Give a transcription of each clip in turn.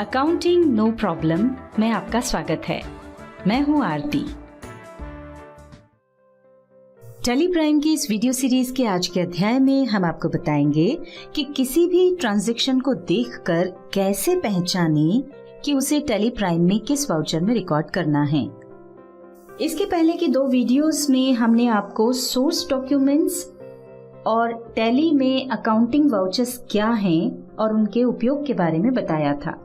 Accounting no problem में आपका स्वागत है। मैं हूं आरती। टेली प्राइम की इस वीडियो सीरीज के आज के अध्याय में हम आपको बताएंगे कि किसी भी ट्रांजैक्शन को देखकर कैसे पहचाने कि उसे टेली प्राइम में किस वाउचर में रिकॉर्ड करना है। इसके पहले के 2 वीडियोस में हमने आपको सोर्स डॉक्यूमेंट्स और टेली में अकाउंटिंग वाउचर्स क्या हैं और उनके उपयोग के बारे में बताया था।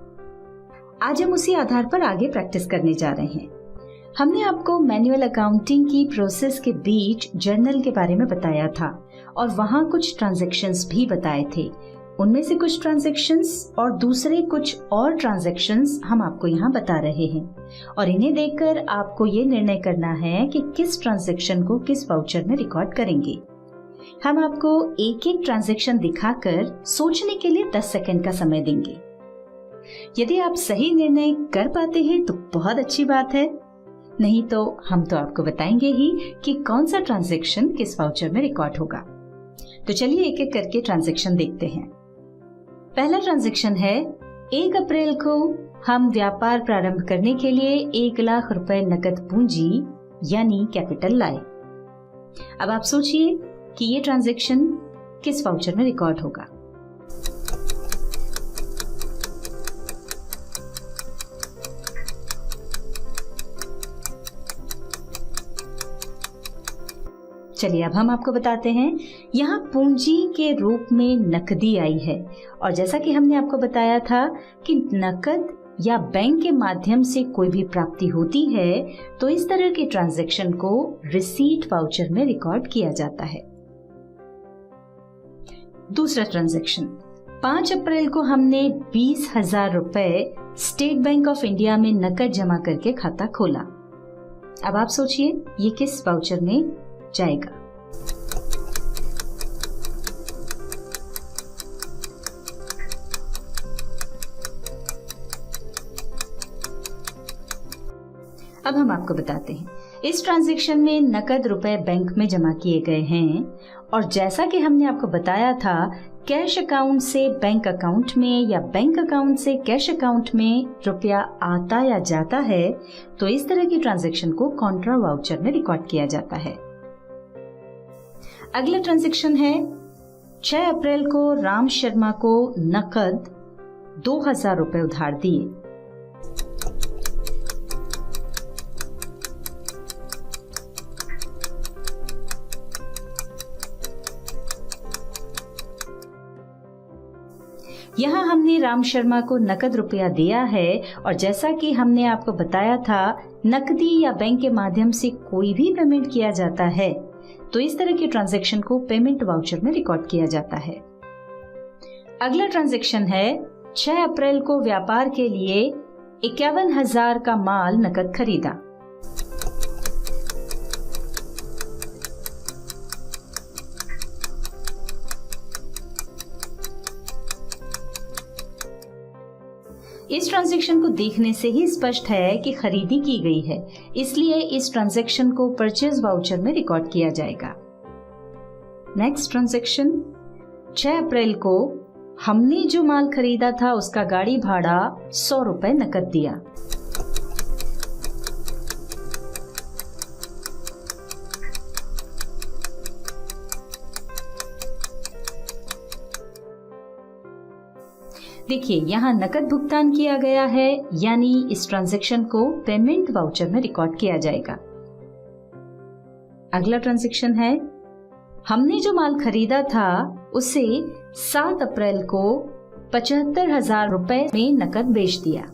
आज हम उसी आधार पर आगे प्रैक्टिस करने जा रहे हैं। हमने आपको मैनुअल अकाउंटिंग की प्रोसेस के बीच जर्नल के बारे में बताया था और वहां कुछ ट्रांजैक्शंस भी बताए थे। उनमें से कुछ ट्रांजैक्शंस और दूसरे कुछ और ट्रांजैक्शंस हम आपको यहाँ बता रहे हैं और इन्हें देखकर आपको ये निर्णय करना है कि किस ट्रांजैक्शन को किस वाउचर में रिकॉर्ड करेंगे। हम आपको एक एक ट्रांजैक्शन दिखाकर सोचने के लिए 10 सेकंड का समय देंगे। यदि आप सही निर्णय कर पाते हैं तो बहुत अच्छी बात है, नहीं तो हम तो आपको बताएंगे ही कि कौन सा ट्रांजैक्शन किस वाउचर में रिकॉर्ड होगा। तो चलिए एक एक करके ट्रांजैक्शन देखते हैं। पहला ट्रांजैक्शन है 1 अप्रैल को हम व्यापार प्रारंभ करने के लिए 1 लाख रुपए नकद पूंजी यानी कैपिटल लाए। अब आप सोचिए कि ये ट्रांजैक्शन किस वाउचर में रिकॉर्ड होगा। चलिए अब हम आपको बताते हैं। यहाँ पूंजी के रूप में नकदी आई है और जैसा कि हमने आपको बताया था कि नकद या बैंक के माध्यम से कोई भी प्राप्ति होती है तो इस तरह के ट्रांजैक्शन को रिसीट वाउचर में रिकॉर्ड किया जाता है। दूसरा ट्रांजैक्शन 5 अप्रैल को हमने 20,000 रुपए स्टेट बैंक ऑफ इंडिया में नकद जमा करके खाता खोला। अब आप सोचिए ये किस वाउचर में जाएगा। अब हम आपको बताते हैं। इस ट्रांजैक्शन में नकद रुपए बैंक में जमा किए गए हैं और जैसा कि हमने आपको बताया था कैश अकाउंट से बैंक अकाउंट में या बैंक अकाउंट से कैश अकाउंट में रुपया आता या जाता है तो इस तरह की ट्रांजैक्शन को कॉन्ट्रा वाउचर में रिकॉर्ड किया जाता है। अगला ट्रांजैक्शन है 6 अप्रैल को राम शर्मा को नकद 2,000 रुपए उधार दिए। यहाँ हमने राम शर्मा को नकद रुपया दिया है और जैसा कि हमने आपको बताया था नकदी या बैंक के माध्यम से कोई भी पेमेंट किया जाता है तो इस तरह के ट्रांजैक्शन को पेमेंट वाउचर में रिकॉर्ड किया जाता है। अगला ट्रांजैक्शन है 6 अप्रैल को व्यापार के लिए 51,000 का माल नकद खरीदा। इस ट्रांजैक्शन को देखने से ही स्पष्ट है कि खरीदी की गई है, इसलिए इस ट्रांजैक्शन को परचेज वाउचर में रिकॉर्ड किया जाएगा। नेक्स्ट ट्रांजैक्शन 6 अप्रैल को हमने जो माल खरीदा था उसका गाड़ी भाड़ा 100 रुपए नकद दिया। देखिए यहाँ नकद भुगतान किया गया है यानी इस ट्रांजैक्शन को पेमेंट वाउचर में रिकॉर्ड किया जाएगा। अगला ट्रांजैक्शन है हमने जो माल खरीदा था उसे 7 अप्रैल को 75,000 रुपए में नकद बेच दिया।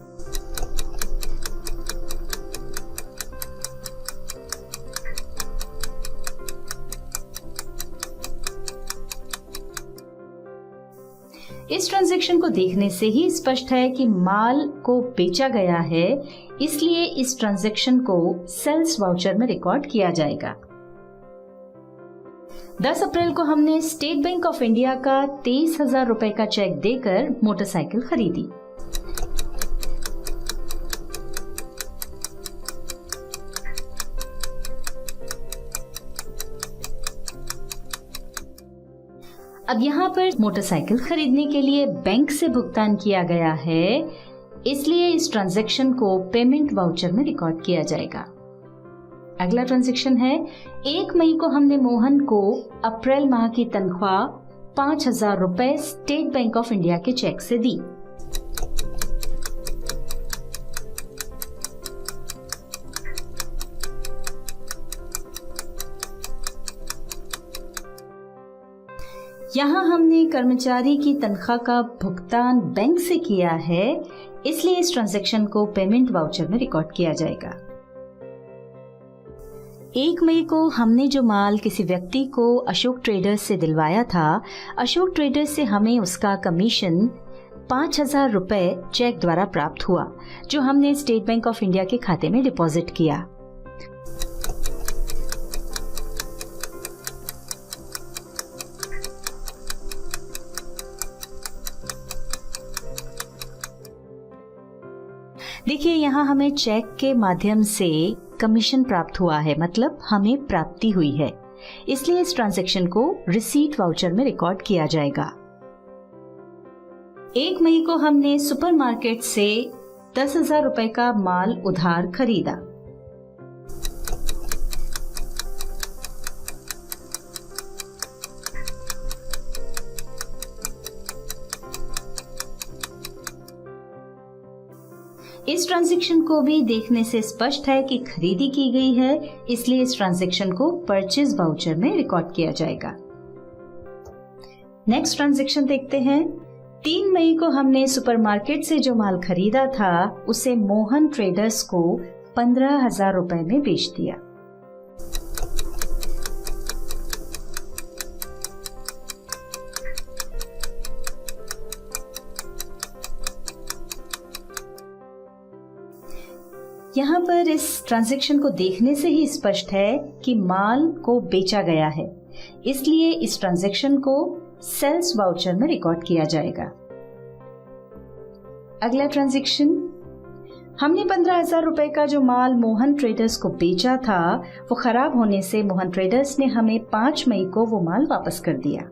इस ट्रांजैक्शन को देखने से ही स्पष्ट है कि माल को बेचा गया है, इसलिए इस ट्रांजैक्शन को सेल्स वाउचर में रिकॉर्ड किया जाएगा। 10 अप्रैल को हमने स्टेट बैंक ऑफ इंडिया का 23,000 रुपए का चेक देकर मोटरसाइकिल खरीदी। अब यहाँ पर मोटरसाइकिल खरीदने के लिए बैंक से भुगतान किया गया है इसलिए इस ट्रांजैक्शन को पेमेंट वाउचर में रिकॉर्ड किया जाएगा। अगला ट्रांजैक्शन है 1 मई को हमने मोहन को अप्रैल माह की तनख्वाह 5,000 रुपए स्टेट बैंक ऑफ इंडिया के चेक से दी। यहाँ हमने कर्मचारी की तनख्वाह का भुगतान बैंक से किया है, इसलिए इस ट्रांजैक्शन को पेमेंट वाउचर में रिकॉर्ड किया जाएगा। 1 मई को हमने जो माल किसी व्यक्ति को अशोक ट्रेडर्स से दिलवाया था, अशोक ट्रेडर्स से हमें उसका कमीशन 5,000 रुपए चेक द्वारा प्राप्त हुआ, जो हमने स्टेट बैंक ऑफ इंडिया के खाते में डिपॉजिट किया। देखिए, यहाँ हमें चेक के माध्यम से कमीशन प्राप्त हुआ है, मतलब हमें प्राप्ति हुई है, इसलिए इस ट्रांजैक्शन को रिसीट वाउचर में रिकॉर्ड किया जाएगा। 1 मई को हमने सुपरमार्केट से 10,000 रुपए का माल उधार खरीदा। इस ट्रांजैक्शन को भी देखने से स्पष्ट है कि खरीदी की गई है, इसलिए इस ट्रांजैक्शन को परचेज वाउचर में रिकॉर्ड किया जाएगा। नेक्स्ट ट्रांजैक्शन देखते हैं। 3 मई को हमने सुपरमार्केट से जो माल खरीदा था, उसे मोहन ट्रेडर्स को 15,000 रुपए में बेच दिया। यहाँ पर इस ट्रांजैक्शन को देखने से ही स्पष्ट है कि माल को बेचा गया है, इसलिए इस ट्रांजैक्शन को सेल्स वाउचर में रिकॉर्ड किया जाएगा। अगला ट्रांजैक्शन, हमने 15,000 रुपए का जो माल मोहन ट्रेडर्स को बेचा था, वो खराब होने से मोहन ट्रेडर्स ने हमें 5 मई को वो माल वापस कर दिया।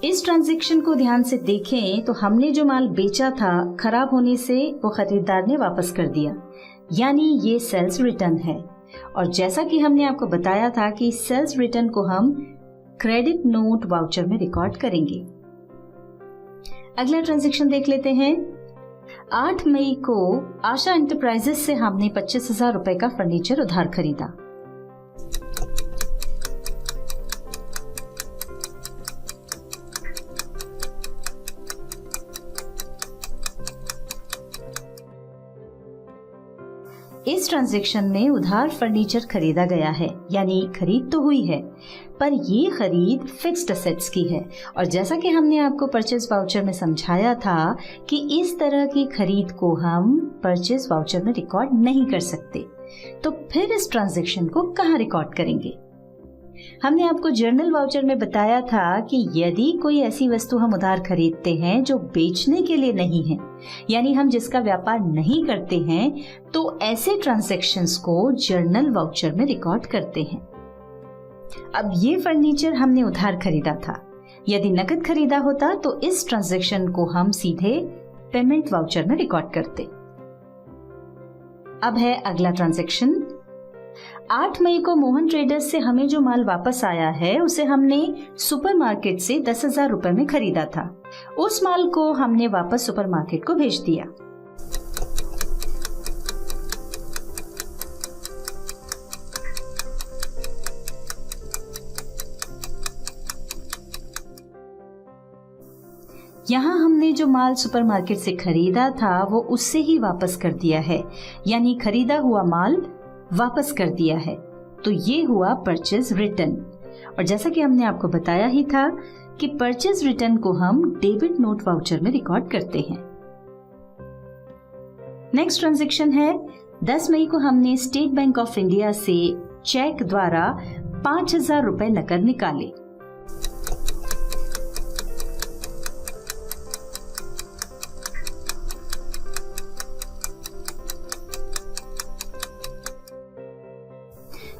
इस ट्रांजैक्शन को ध्यान से देखें तो हमने जो माल बेचा था, खराब होने से वो खरीदार ने वापस कर दिया, यानी ये सेल्स रिटर्न है। और जैसा कि हमने आपको बताया था कि सेल्स रिटर्न को हम क्रेडिट नोट वाउचर में रिकॉर्ड करेंगे। अगला ट्रांजैक्शन देख लेते हैं। 8 मई को आशा एंटरप्राइजेस से हमने 25,000 रुपए का फर्नीचर उधार खरीदा। इस ट्रांजैक्शन में उधार फर्नीचर खरीदा गया है, यानी खरीद तो हुई है, पर ये खरीद फिक्स्ड असेट्स की है। और जैसा कि हमने आपको परचेज वाउचर में समझाया था कि इस तरह की खरीद को हम परचेज वाउचर में रिकॉर्ड नहीं कर सकते, तो फिर इस ट्रांजैक्शन को कहाँ रिकॉर्ड करेंगे? हमने आपको जर्नल वाउचर में बताया था कि यदि कोई ऐसी वस्तु हम उधार खरीदते हैं जो बेचने के लिए नहीं है, यानी हम जिसका व्यापार नहीं करते हैं, तो ऐसे ट्रांजैक्शंस को जर्नल वाउचर में रिकॉर्ड करते हैं। अब ये फर्नीचर हमने उधार खरीदा था, यदि नकद खरीदा होता तो इस ट्रांजैक्शन को हम सीधे पेमेंट वाउचर में रिकॉर्ड करते। अब है अगला ट्रांजैक्शन। 8 मई को मोहन ट्रेडर्स से हमें जो माल वापस आया है, उसे हमने सुपरमार्केट से 10,000 रुपए में खरीदा था। उस माल को हमने वापस सुपरमार्केट को भेज दिया। यहाँ हमने जो माल सुपरमार्केट से खरीदा था, वो उससे ही वापस कर दिया है, यानी खरीदा हुआ माल वापस कर दिया है। तो ये हुआ परचेज रिटर्न। और जैसा कि हमने आपको बताया ही था कि परचेज रिटर्न को हम डेबिट नोट वाउचर में रिकॉर्ड करते हैं। नेक्स्ट ट्रांजैक्शन है 10 मई को हमने स्टेट बैंक ऑफ इंडिया से चेक द्वारा 5,000 रुपए नकद निकाले।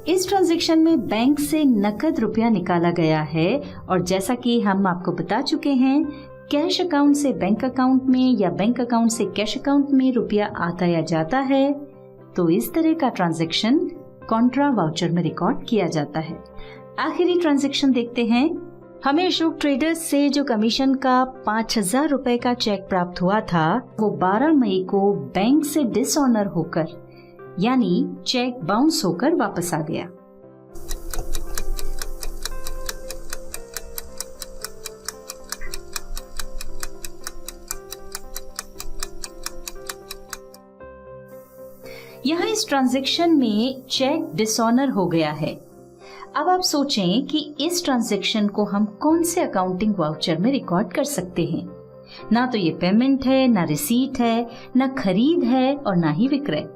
इस ट्रांजैक्शन में बैंक से नकद रुपया निकाला गया है और जैसा कि हम आपको बता चुके हैं, कैश अकाउंट से बैंक अकाउंट में या बैंक अकाउंट से कैश अकाउंट में रुपया आता या जाता है, तो इस तरह का ट्रांजैक्शन कॉन्ट्रा वाउचर में रिकॉर्ड किया जाता है। आखिरी ट्रांजैक्शन देखते हैं। हमें अशोक ट्रेडर्स से जो कमीशन का 5,000 रुपए का चेक प्राप्त हुआ था, वो 12 मई को बैंक से डिसऑनर होकर, यानी चेक बाउंस होकर वापस आ गया। यहाँ इस ट्रांजैक्शन में चेक डिसऑनर हो गया है। अब आप सोचें कि इस ट्रांजैक्शन को हम कौन से अकाउंटिंग वाउचर में रिकॉर्ड कर सकते हैं। ना तो ये पेमेंट है, ना रिसीट है, ना खरीद है और ना ही विक्रय।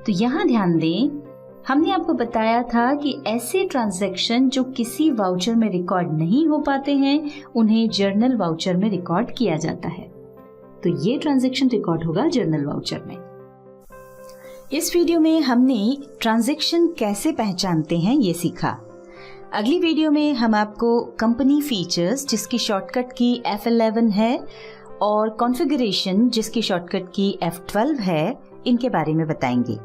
तो यहाँ ध्यान दें, हमने आपको बताया था कि ऐसे ट्रांजैक्शन जो किसी वाउचर में रिकॉर्ड नहीं हो पाते हैं, उन्हें जर्नल वाउचर में रिकॉर्ड किया जाता है। तो ये ट्रांजैक्शन रिकॉर्ड होगा जर्नल वाउचर में। इस वीडियो में हमने ट्रांजैक्शन कैसे पहचानते हैं ये सीखा। अगली वीडियो में हम आपको कंपनी फीचर्स, जिसकी शॉर्टकट की F11 है, और कॉन्फ़िगरेशन, जिसकी शॉर्टकट की F12 है, इनके बारे में बताएंगे।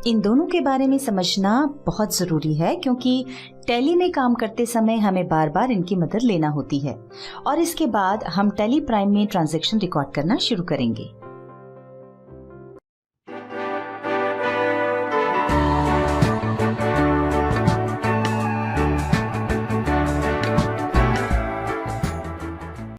इन दोनों के बारे में समझना बहुत ज़रूरी है, क्योंकि टैली में काम करते समय हमें बार बार इनकी मदद लेना होती है। और इसके बाद हम टैली प्राइम में ट्रांजैक्शन रिकॉर्ड करना शुरू करेंगे।